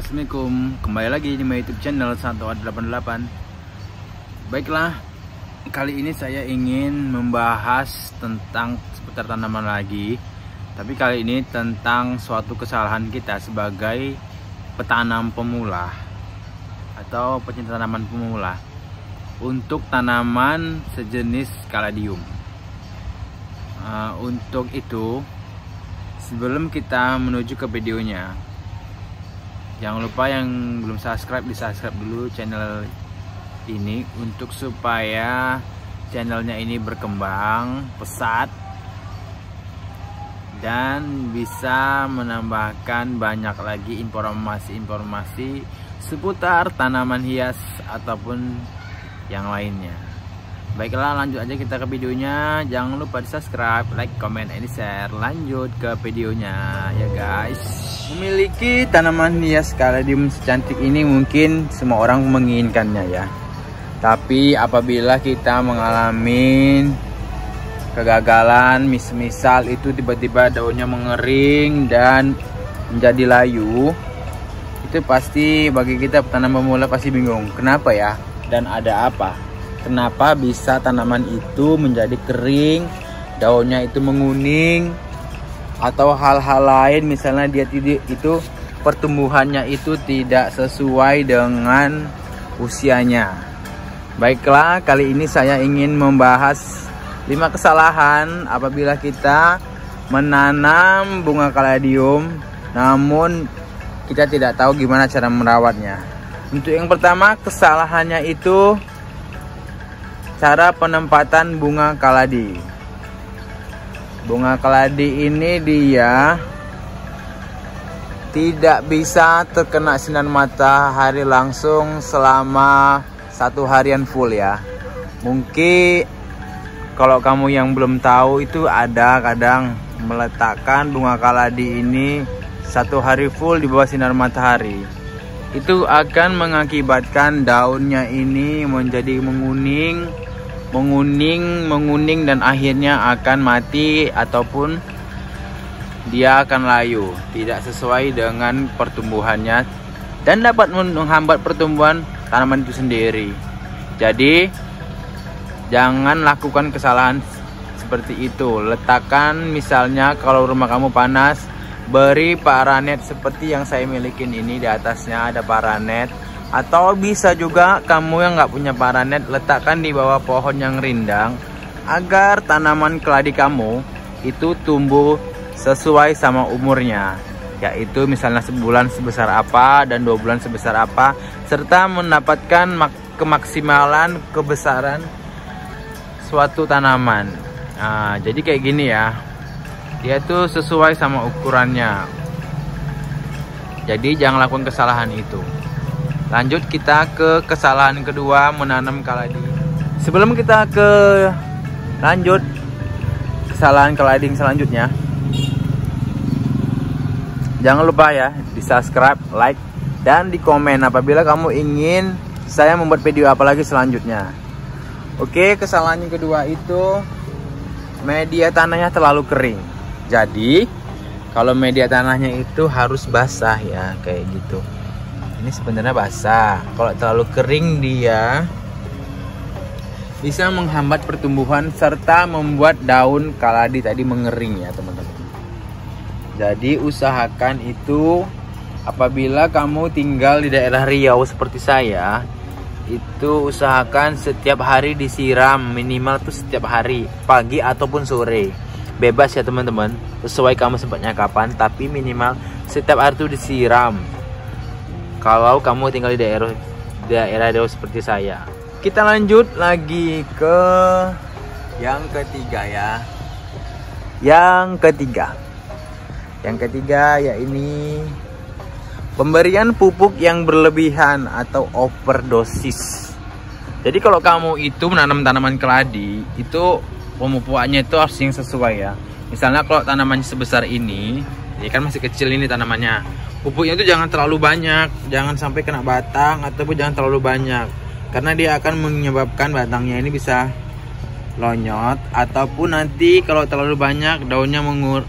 Assalamualaikum, kembali lagi di my YouTube channel 188. Baiklah, kali ini saya ingin membahas tentang seputar tanaman lagi. Tapi kali ini tentang suatu kesalahan kita sebagai petanam pemula atau pecinta tanaman pemula untuk tanaman sejenis kaladium. Untuk itu, sebelum kita menuju ke videonya, jangan lupa yang belum subscribe, di subscribe dulu channel ini untuk supaya channelnya ini berkembang pesat dan bisa menambahkan banyak lagi informasi-informasi seputar tanaman hias ataupun yang lainnya. Baiklah, lanjut aja kita ke videonya. Jangan lupa di subscribe, like, comment, and share. Lanjut ke videonya ya guys. Memiliki tanaman hias kaladium secantik ini mungkin semua orang menginginkannya ya. Tapi apabila kita mengalami kegagalan, misal itu tiba-tiba daunnya mengering dan menjadi layu, itu pasti bagi kita petanam pemula pasti bingung. Kenapa ya? Dan ada apa? Kenapa bisa tanaman itu menjadi kering, daunnya itu menguning, atau hal-hal lain, misalnya dia itu pertumbuhannya itu tidak sesuai dengan usianya. Baiklah, kali ini saya ingin membahas 5 kesalahan apabila kita menanam bunga kaladium namun kita tidak tahu gimana cara merawatnya. Untuk yang pertama, kesalahannya itu cara penempatan bunga kaladi. Bunga kaladi ini dia tidak bisa terkena sinar matahari langsung selama 1 harian full ya. Mungkin kalau kamu yang belum tahu, itu ada kadang meletakkan bunga kaladi ini 1 hari full di bawah sinar matahari. Itu akan mengakibatkan daunnya ini menjadi menguning dan akhirnya akan mati ataupun dia akan layu, tidak sesuai dengan pertumbuhannya dan dapat menghambat pertumbuhan tanaman itu sendiri. Jadi jangan lakukan kesalahan seperti itu. Letakkan, misalnya kalau rumah kamu panas, beri paranet seperti yang saya milikin ini, di atasnya ada paranet. Atau bisa juga kamu yang nggak punya paranet, letakkan di bawah pohon yang rindang agar tanaman keladi kamu itu tumbuh sesuai sama umurnya, yaitu misalnya sebulan sebesar apa dan 2 bulan sebesar apa, serta mendapatkan kemaksimalan kebesaran suatu tanaman. Nah, jadi kayak gini ya, dia tuh sesuai sama ukurannya. Jadi jangan lakukan kesalahan itu. Lanjut kita ke kesalahan kedua, menanam kaladi. Sebelum kita ke lanjut kesalahan kaladi selanjutnya, jangan lupa ya di subscribe, like, dan di komen apabila kamu ingin saya membuat video apa lagi selanjutnya. Oke, kesalahan yang kedua itu media tanahnya terlalu kering. Jadi kalau media tanahnya itu harus basah ya, kayak gitu. Ini sebenarnya basah. Kalau terlalu kering dia bisa menghambat pertumbuhan serta membuat daun kaladi tadi mengering ya teman-teman. Jadi usahakan itu apabila kamu tinggal di daerah Riau seperti saya, itu usahakan setiap hari disiram, minimal tuh setiap hari, pagi ataupun sore. Bebas ya teman-teman, sesuai kamu sempatnya kapan, tapi minimal setiap hari tuh disiram. Kalau kamu tinggal di daerah Riau seperti saya. Kita lanjut lagi ke yang ketiga ya. Yang ketiga ya ini pemberian pupuk yang berlebihan atau overdosis. Jadi kalau kamu itu menanam tanaman keladi, itu pemupukannya itu harus yang sesuai ya. Misalnya kalau tanamannya sebesar ini, ya kan masih kecil ini tanamannya, pupuknya itu jangan terlalu banyak, jangan sampai kena batang ataupun jangan terlalu banyak, karena dia akan menyebabkan batangnya ini bisa lonyot, ataupun nanti kalau terlalu banyak daunnya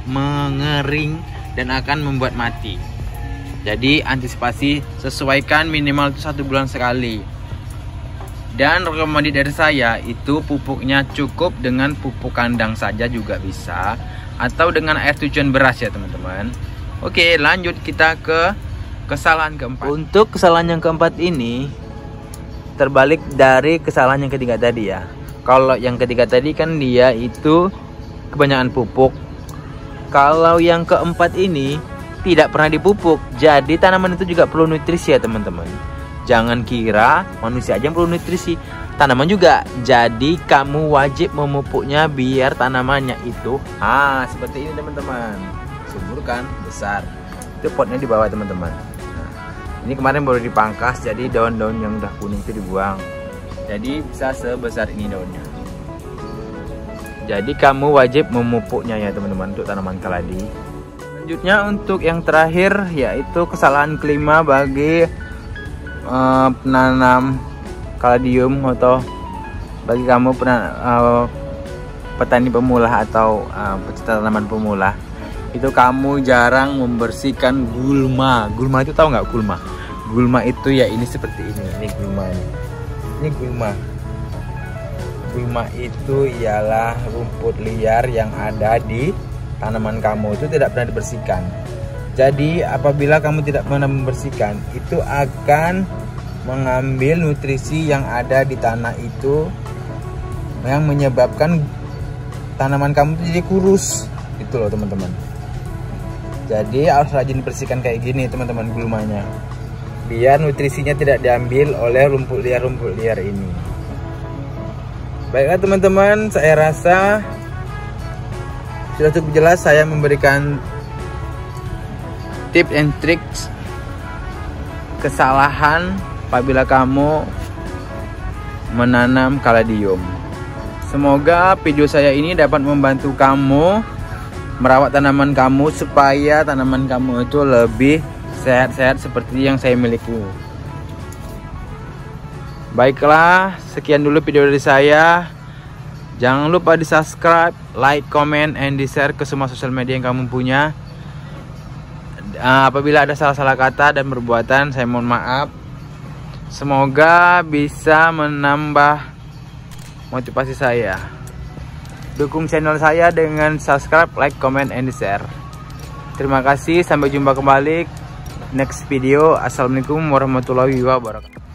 mengering dan akan membuat mati. Jadi antisipasi, sesuaikan minimal itu 1 bulan sekali. Dan rekomendasi dari saya itu pupuknya cukup dengan pupuk kandang saja juga bisa, atau dengan air cucian beras ya teman-teman. Oke, lanjut kita ke kesalahan keempat. Untuk kesalahan yang keempat ini terbalik dari kesalahan yang ketiga tadi ya. Kalau yang ketiga tadi kan dia itu kebanyakan pupuk. Kalau yang keempat ini tidak pernah dipupuk. Jadi tanaman itu juga perlu nutrisi ya teman-teman. Jangan kira manusia aja yang perlu nutrisi, tanaman juga. Jadi kamu wajib memupuknya biar tanamannya itu seperti ini teman-teman. Subur kan, besar. Itu potnya di bawah teman-teman. Nah, ini kemarin baru dipangkas, jadi daun-daun yang udah kuning itu dibuang. Jadi bisa sebesar ini daunnya. Jadi kamu wajib memupuknya ya teman-teman untuk tanaman kaladi. Selanjutnya untuk yang terakhir yaitu kesalahan kelima bagi penanam kaladium atau bagi kamu petani pemula atau pecinta tanaman pemula, itu kamu jarang membersihkan gulma. Gulma itu tahu nggak gulma? Gulma itu ya ini seperti ini gulma ini. Ini gulma. Gulma itu ialah rumput liar yang ada di tanaman kamu, itu tidak pernah dibersihkan. Jadi apabila kamu tidak pernah membersihkan, itu akan mengambil nutrisi yang ada di tanah itu, yang menyebabkan tanaman kamu itu jadi kurus. Itu loh teman-teman. Jadi harus rajin bersihkan kayak gini teman-teman gulmanya, biar nutrisinya tidak diambil oleh rumput liar ini. Baiklah teman-teman, saya rasa sudah cukup jelas saya memberikan tips and tricks kesalahan apabila kamu menanam kaladium. Semoga video saya ini dapat membantu kamu merawat tanaman kamu supaya tanaman kamu itu lebih sehat-sehat seperti yang saya miliki. Baiklah, sekian dulu video dari saya. Jangan lupa di subscribe, like, comment, and di share ke semua sosial media yang kamu punya. Apabila ada salah-salah kata dan perbuatan, saya mohon maaf. Semoga bisa menambah motivasi saya. Dukung channel saya dengan subscribe, like, comment, and share. Terima kasih, sampai jumpa kembali next video. Assalamualaikum warahmatullahi wabarakatuh.